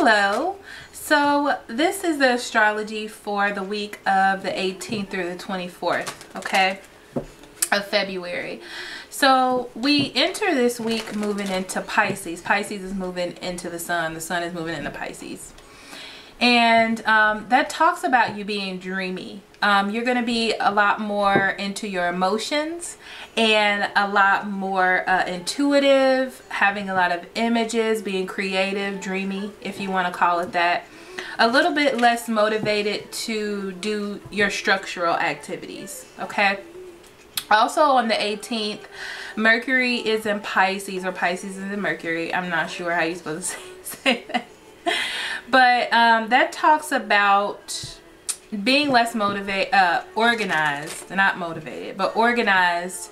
Hello. So this is the astrology for the week of the 18th through the 24th, okay, of February. So we enter this week moving into Pisces. Pisces is moving into the sun. The sun is moving into Pisces. And that talks about you being dreamy. You're going to be a lot more into your emotions and a lot more intuitive, having a lot of images, being creative, dreamy, if you want to call it that. A little bit less motivated to do your structural activities, okay? Also on the 18th, Mercury is in Pisces, or Pisces is in Mercury. I'm not sure how you're supposed to say that. But that talks about being less organized, not motivated, but organized,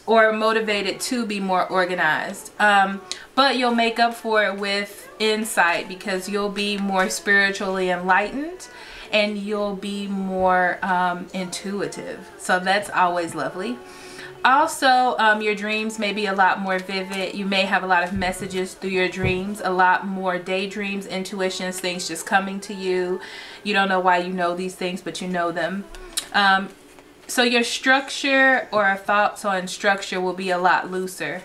or motivated to be more organized. But you'll make up for it with insight, because you'll be more spiritually enlightened and you'll be more intuitive. So that's always lovely. Also, your dreams may be a lot more vivid. You may have a lot of messages through your dreams, a lot more daydreams, intuitions, things just coming to you. You don't know why you know these things, but you know them. So your structure, or thoughts on structure, will be a lot looser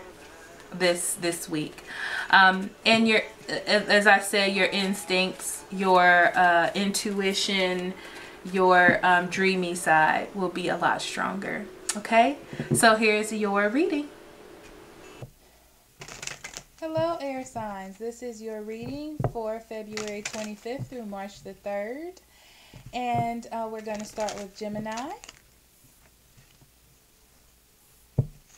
this week. And your, as I said, your instincts, your intuition, your dreamy side will be a lot stronger. Okay, so here's your reading. Hello, air signs. This is your reading for February 25th through March the 3rd. And we're going to start with Gemini.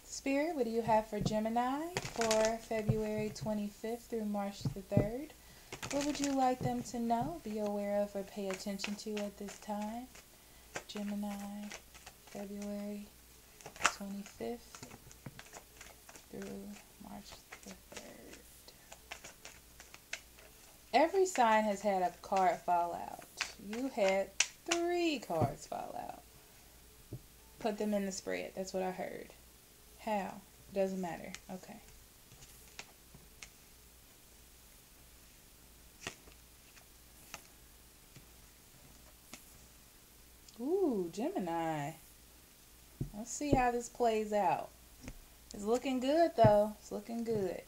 Spirit, what do you have for Gemini for February 25th through March the 3rd? What would you like them to know, be aware of, or pay attention to at this time? Gemini, February 25th through March the 3rd. Every sign has had a card fall out. You had 3 cards fall out. Put them in the spread. That's what I heard. How? Doesn't matter. Okay. Ooh, Gemini. Let's see how this plays out. It's looking good, though. It's looking good.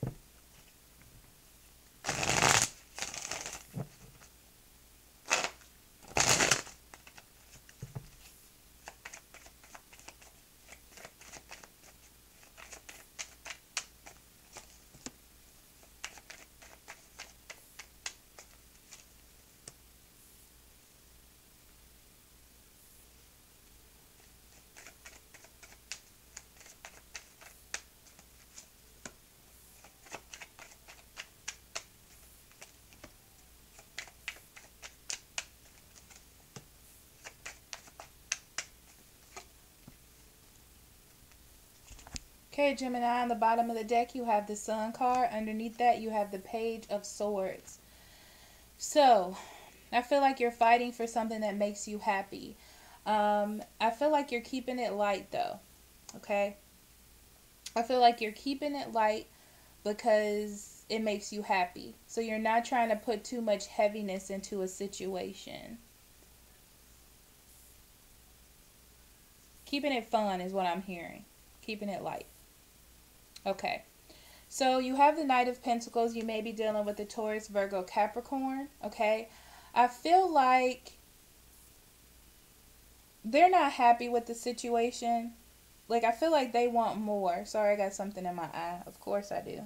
Okay, Gemini, on the bottom of the deck, you have the Sun card. Underneath that, you have the Page of Swords. So, I feel like you're fighting for something that makes you happy. I feel like you're keeping it light, though. Okay? I feel like you're keeping it light because it makes you happy. So, you're not trying to put too much heaviness into a situation. Keeping it fun is what I'm hearing. Keeping it light. Okay, so you have the Knight of Pentacles. You may be dealing with the Taurus, Virgo, Capricorn, okay? I feel like they're not happy with the situation. Like, I feel like they want more. Sorry, I got something in my eye. Of course I do.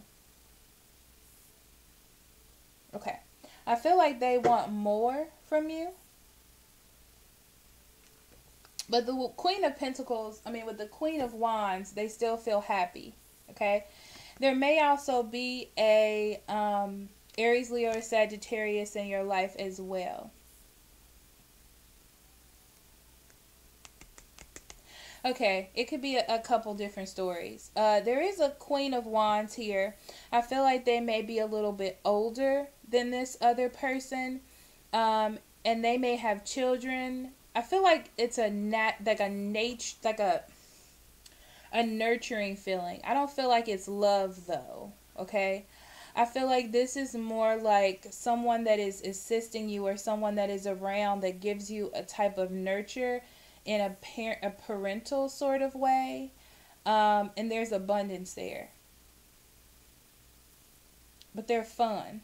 Okay, I feel like they want more from you. But the Queen of Pentacles, with the Queen of Wands, they still feel happy. Okay, there may also be a Aries, Leo, or Sagittarius in your life as well. Okay, it could be a couple different stories. There is a Queen of Wands here. I feel like they may be a little bit older than this other person, and they may have children. I feel like it's a nurturing feeling. I don't feel like it's love, though. Okay, I feel like this is more like someone that is assisting you, or someone that is around that gives you a type of nurture in a parental sort of way. And there's abundance there. But they're fun.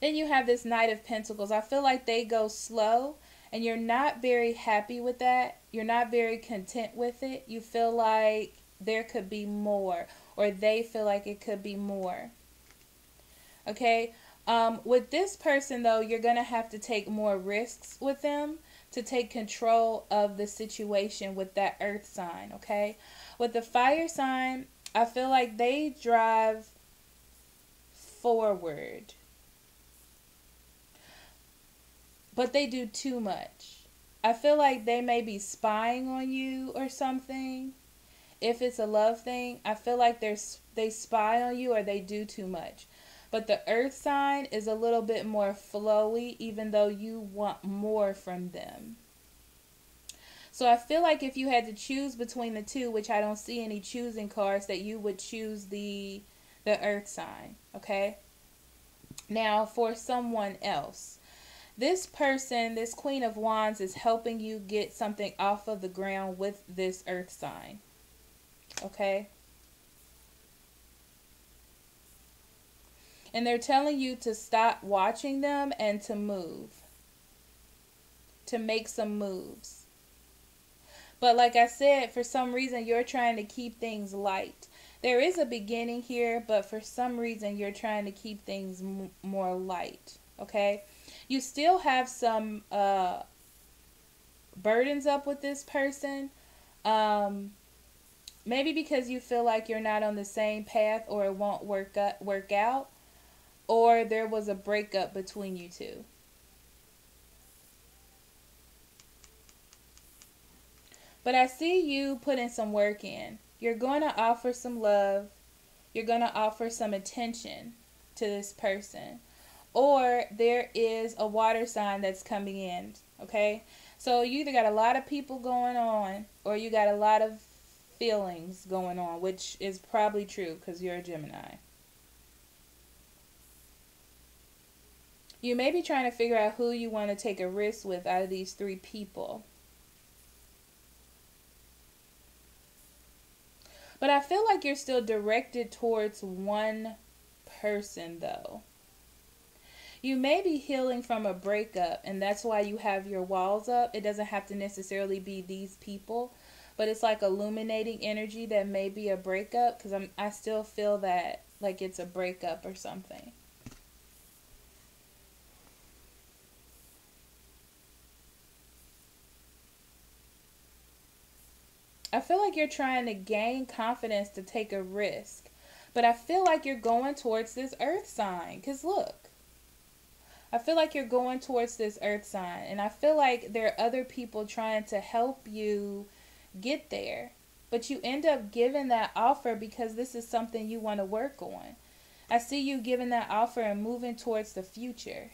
Then you have this Knight of Pentacles. I feel like they go slow, and you're not very happy with that. You're not very content with it. You feel like there could be more, or they feel like it could be more. Okay? With this person, though, you're going to have to take more risks with them to take control of the situation with that earth sign. Okay? With the fire sign, I feel like they drive forward, but they do too much. I feel like they may be spying on you or something. If it's a love thing, I feel like they spy on you, or they do too much. But the earth sign is a little bit more flowy, even though you want more from them. So I feel like if you had to choose between the two, which I don't see any choosing cards, that you would choose the earth sign. Okay? Now, for someone else, this person, this Queen of Wands, is helping you get something off of the ground with this earth sign. Okay? And they're telling you to stop watching them and to move. To make some moves. But like I said, for some reason, you're trying to keep things light. There is a beginning here, but for some reason, you're trying to keep things more light. Okay? You still have some burdens up with this person. Maybe because you feel like you're not on the same path, or it won't work out. Or there was a breakup between you two. But I see you putting some work in. You're going to offer some love. You're going to offer some attention to this person. Or there is a water sign that's coming in. Okay? So you either got a lot of people going on, or you got a lot of feelings going on, which is probably true because you're a Gemini. You may be trying to figure out who you want to take a risk with out of these three people. But I feel like you're still directed towards one person, though. You may be healing from a breakup, and that's why you have your walls up. It doesn't have to necessarily be these people, but it's like illuminating energy that may be a breakup, because I still feel that like it's a breakup or something. I feel like you're trying to gain confidence to take a risk. But I feel like you're going towards this earth sign. Because look. I feel like you're going towards this earth sign. And I feel like there are other people trying to help you get there. But you end up giving that offer because this is something you want to work on. I see you giving that offer and moving towards the future.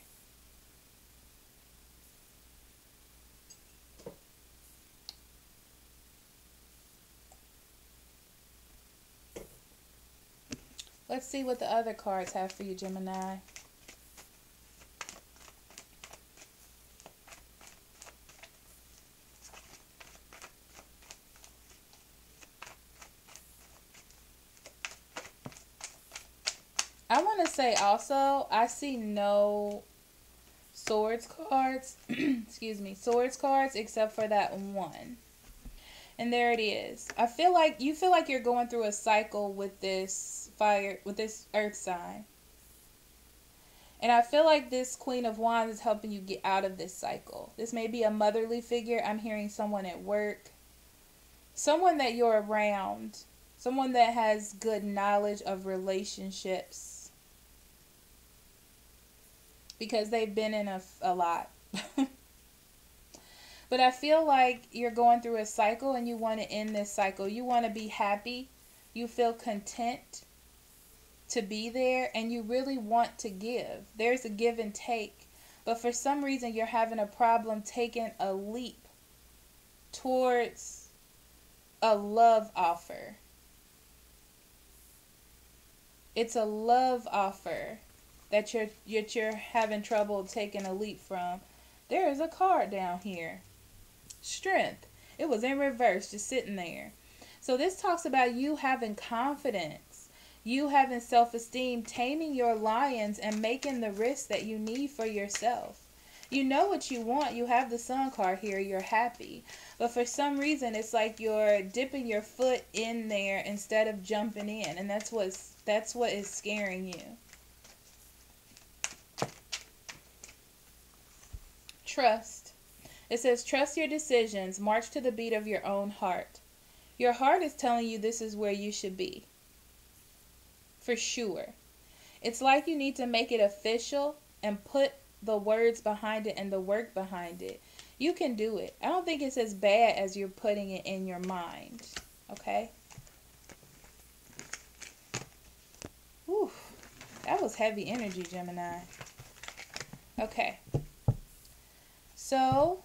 Let's see what the other cards have for you, Gemini. I want to say also, I see no swords cards. Excuse me, swords cards except for that one. And there it is. I feel like you feel like you're going through a cycle with this earth sign. And I feel like this Queen of Wands is helping you get out of this cycle. This may be a motherly figure. I'm hearing someone at work. Someone that you're around. Someone that has good knowledge of relationships. Because they've been in a lot. But I feel like you're going through a cycle and you want to end this cycle. You want to be happy. You feel content to be there, and you really want to give. There's a give and take. But for some reason, you're having a problem taking a leap towards a love offer. It's a love offer that you're having trouble taking a leap from. There is a card down here. Strength. It was in reverse, just sitting there. So this talks about you having confidence, you having self-esteem, taming your lions and making the risks that you need for yourself. You know what you want. You have the Sun card here. You're happy. But for some reason, it's like you're dipping your foot in there instead of jumping in. And that's what is scaring you. Trust. It says, trust your decisions. March to the beat of your own heart. Your heart is telling you this is where you should be. For sure. It's like you need to make it official and put the words behind it and the work behind it. You can do it. I don't think it's as bad as you're putting it in your mind. Okay? Whew. That was heavy energy, Gemini. Okay. So,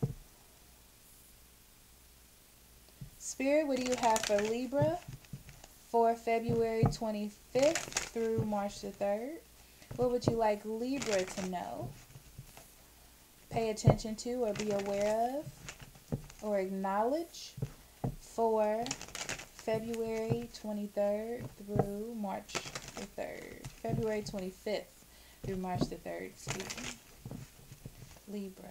Spirit, what do you have for Libra for February 25th through March the 3rd? What would you like Libra to know, pay attention to, or be aware of, or acknowledge for February 23rd through March the 3rd? February 25th through March the 3rd, excuse me. Libra.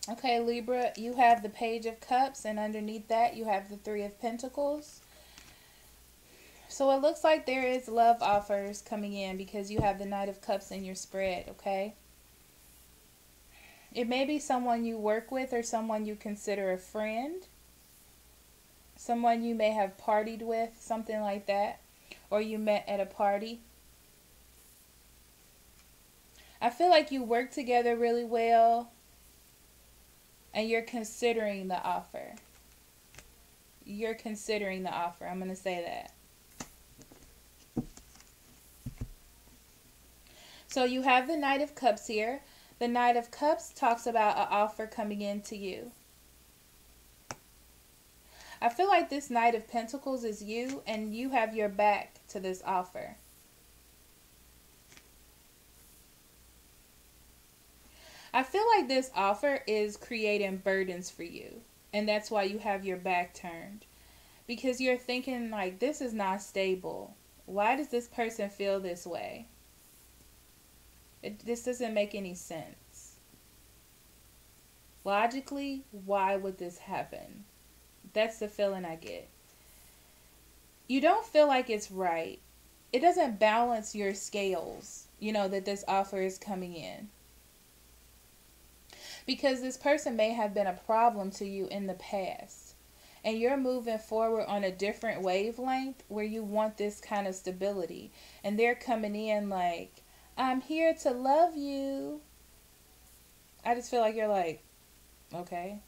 Okay, Libra, you have the Page of Cups, and underneath that you have the Three of Pentacles. So it looks like there is love offers coming in because you have the Knight of Cups in your spread, okay? It may be someone you work with or someone you consider a friend. Someone you may have partied with, something like that. Or you met at a party. I feel like you work together really well. And you're considering the offer. You're considering the offer. I'm going to say that. So you have the Knight of Cups here. The Knight of Cups talks about an offer coming in to you. I feel like this Knight of Pentacles is you, and you have your back to this offer. I feel like this offer is creating burdens for you. And that's why you have your back turned. Because you're thinking like, this is not stable. Why does this person feel this way? This doesn't make any sense. Logically, why would this happen? That's the feeling I get. You don't feel like it's right. It doesn't balance your scales, you know, that this offer is coming in. Because this person may have been a problem to you in the past. And you're moving forward on a different wavelength where you want this kind of stability. And they're coming in like, I'm here to love you. I just feel like you're like, okay.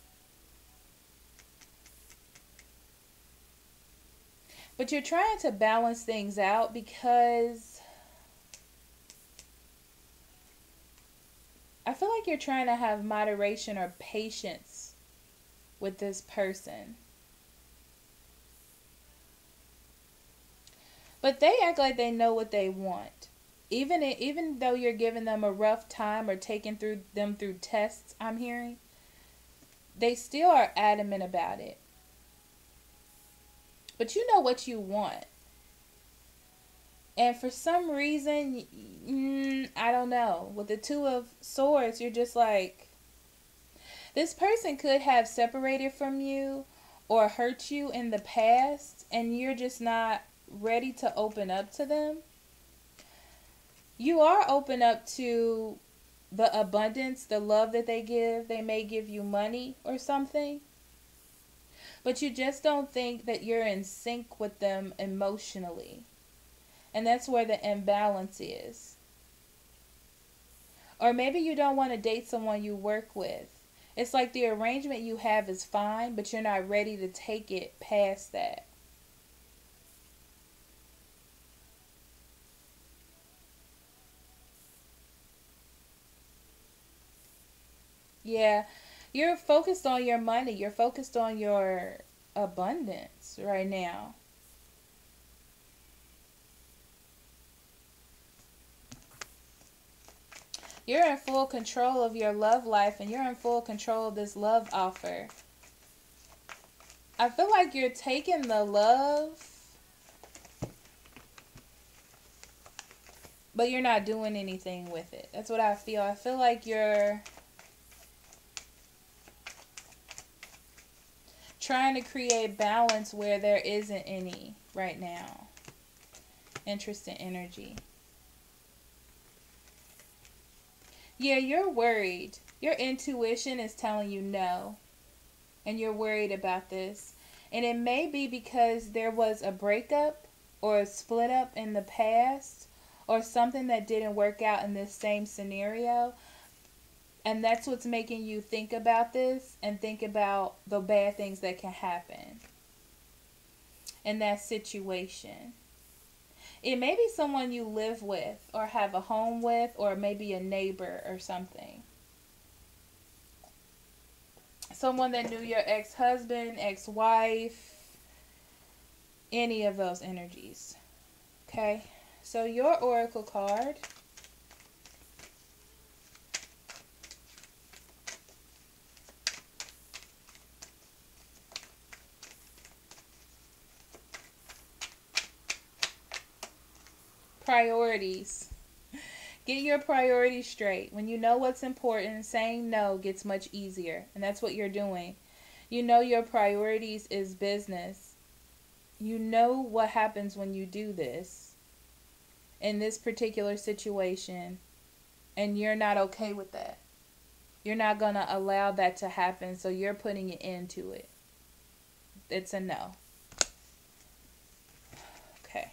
But you're trying to balance things out because I feel like you're trying to have moderation or patience with this person. But they act like they know what they want. Even though you're giving them a rough time or taking them through tests, I'm hearing, they still are adamant about it. But you know what you want. And for some reason, I don't know. With the Two of Swords, you're just like, this person could have separated from you or hurt you in the past, and you're just not ready to open up to them. You are open up to the abundance, the love that they give. They may give you money or something, but you just don't think that you're in sync with them emotionally. And that's where the imbalance is. Or maybe you don't want to date someone you work with. It's like the arrangement you have is fine, but you're not ready to take it past that. Yeah, you're focused on your money. You're focused on your abundance right now. You're in full control of your love life, and you're in full control of this love offer. I feel like you're taking the love, but you're not doing anything with it. That's what I feel. I feel like you're trying to create balance where there isn't any right now. Interesting energy. Yeah, you're worried. Your intuition is telling you no. And you're worried about this. And it may be because there was a breakup or a split up in the past, or something that didn't work out in this same scenario. And that's what's making you think about this and think about the bad things that can happen in that situation. It may be someone you live with or have a home with, or maybe a neighbor or something. Someone that knew your ex-husband, ex-wife, any of those energies. Okay, so your oracle card. Priorities. Get your priorities straight. When you know what's important, saying no gets much easier. And that's what you're doing. You know your priorities is business. You know what happens when you do this in this particular situation. And you're not okay with that. You're not going to allow that to happen. So you're putting it into it. It's a no. Okay.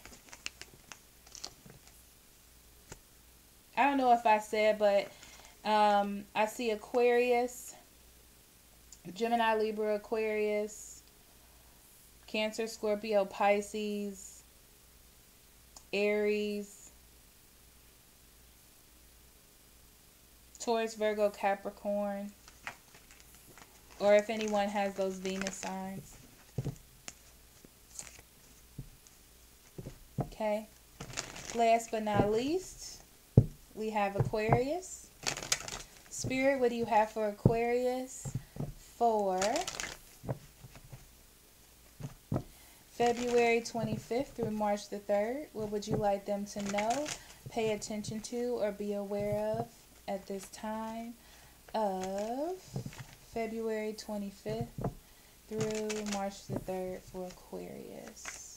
I don't know if I said, but I see Aquarius, Gemini, Libra, Aquarius, Cancer, Scorpio, Pisces, Aries, Taurus, Virgo, Capricorn, or if anyone has those Venus signs. Okay. Last but not least, we have Aquarius. Spirit, what do you have for Aquarius for February 25th through March the 3rd? What would you like them to know, pay attention to, or be aware of at this time of February 25th through March the 3rd for Aquarius?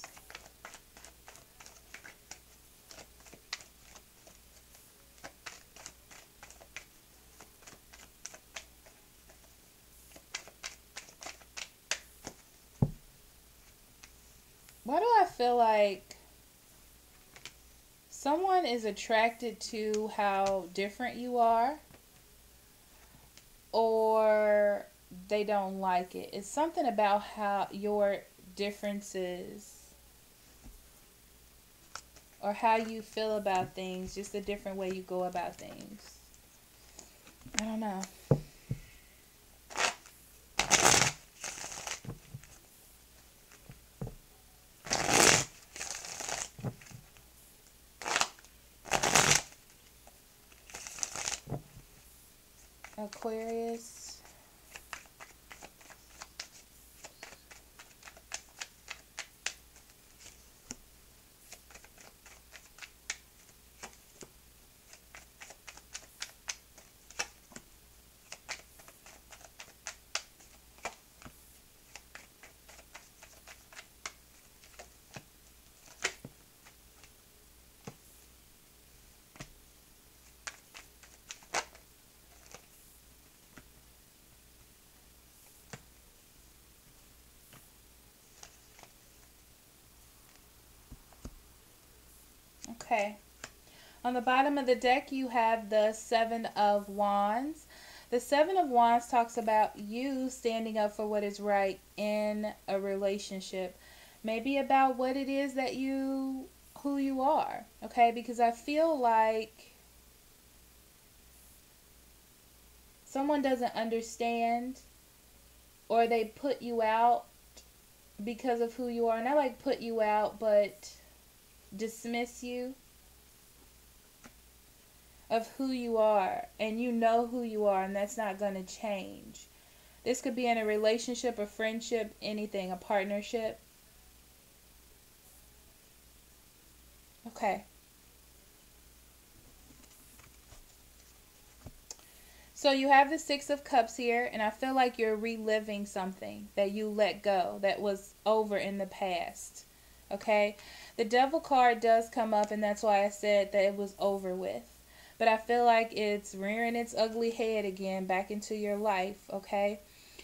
Why do I feel like someone is attracted to how different you are, or they don't like it? It's something about how your differences, or how you feel about things, just a different way you go about things. I don't know. Aquarius. Okay. On the bottom of the deck, you have the Seven of Wands. The Seven of Wands talks about you standing up for what is right in a relationship. Maybe about what it is that who you are. Okay? Because I feel like someone doesn't understand, or they put you out because of who you are. Not like put you out, but dismiss you of who you are, and you know who you are, and that's not going to change. This could be in a relationship, a friendship, anything, a partnership. Okay. So you have the Six of Cups here, and I feel like you're reliving something that you let go, that was over in the past. Okay? The Devil card does come up, and that's why I said that it was over with. But I feel like it's rearing its ugly head again back into your life, okay?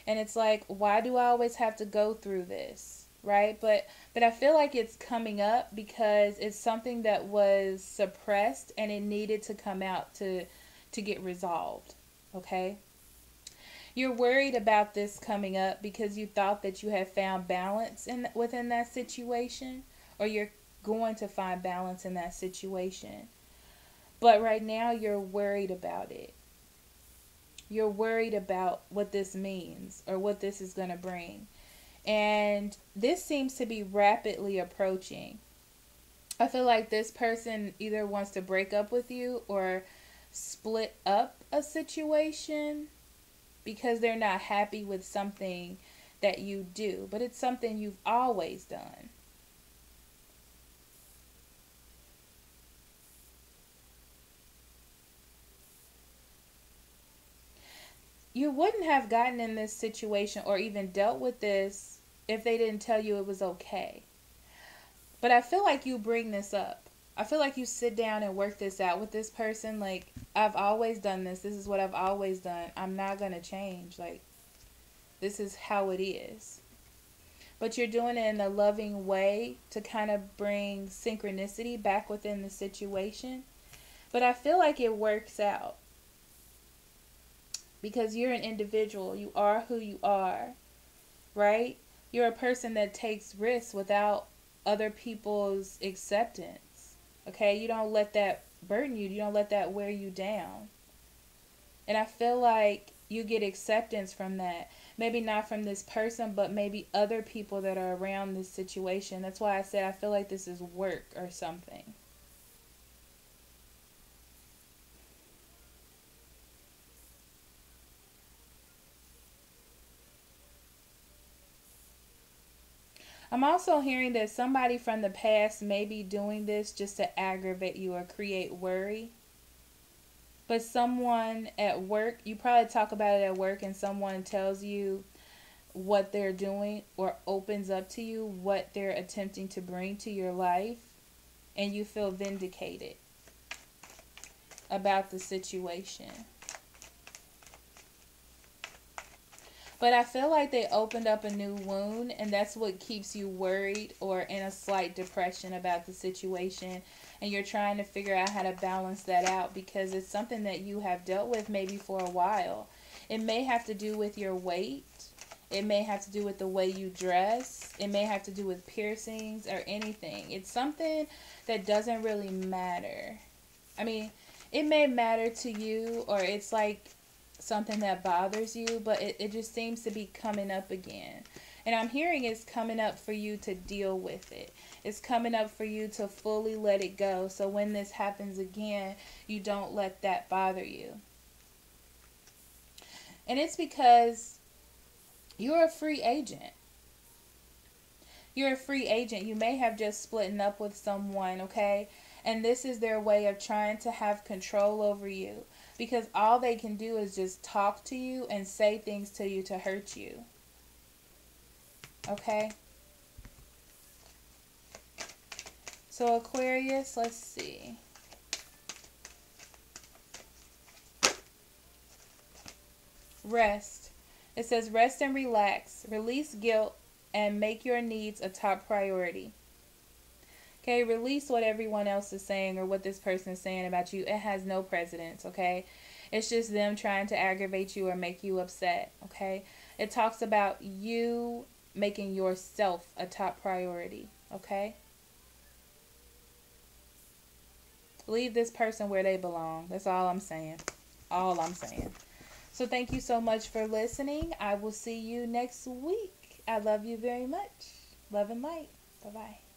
And it's like, why do I always have to go through this, right? But I feel like it's coming up because it's something that was suppressed and it needed to come out to get resolved, okay? You're worried about this coming up because you thought that you had found balance within that situation, or you're going to find balance in that situation. But right now you're worried about it. You're worried about what this means or what this is going to bring. And this seems to be rapidly approaching. I feel like this person either wants to break up with you or split up a situation because they're not happy with something that you do. But it's something you've always done. You wouldn't have gotten in this situation or even dealt with this if they didn't tell you it was okay. But I feel like you bring this up. I feel like you sit down and work this out with this person. Like, I've always done this. This is what I've always done. I'm not going to change. Like, this is how it is. But you're doing it in a loving way to kind of bring synchronicity back within the situation. But I feel like it works out. Because you're an individual. You are who you are, right? You're a person that takes risks without other people's acceptance, okay? You don't let that burden you. You don't let that wear you down. And I feel like you get acceptance from that. Maybe not from this person, but maybe other people that are around this situation. That's why I said I feel like this is work or something. I'm also hearing that somebody from the past may be doing this just to aggravate you or create worry. But someone at work, you probably talk about it at work, and someone tells you what they're doing or opens up to you what they're attempting to bring to your life, and you feel vindicated about the situation. But I feel like they opened up a new wound, and that's what keeps you worried or in a slight depression about the situation. And you're trying to figure out how to balance that out because it's something that you have dealt with maybe for a while. It may have to do with your weight. It may have to do with the way you dress. It may have to do with piercings or anything. It's something that doesn't really matter. I mean, it may matter to you, or it's like something that bothers you, but it just seems to be coming up again. And I'm hearing it's coming up for you to deal with it. It's coming up for you to fully let it go. So when this happens again, you don't let that bother you. And it's because you're a free agent. You're a free agent. You may have just splitting up with someone, okay? And this is their way of trying to have control over you. Because all they can do is just talk to you and say things to you to hurt you. Okay? So Aquarius, let's see. Rest. It says rest and relax. Release guilt and make your needs a top priority. Okay, release what everyone else is saying or what this person is saying about you. It has no precedence, okay? It's just them trying to aggravate you or make you upset, okay? It talks about you making yourself a top priority, okay? Leave this person where they belong. That's all I'm saying. All I'm saying. So thank you so much for listening. I will see you next week. I love you very much. Love and light. Bye-bye.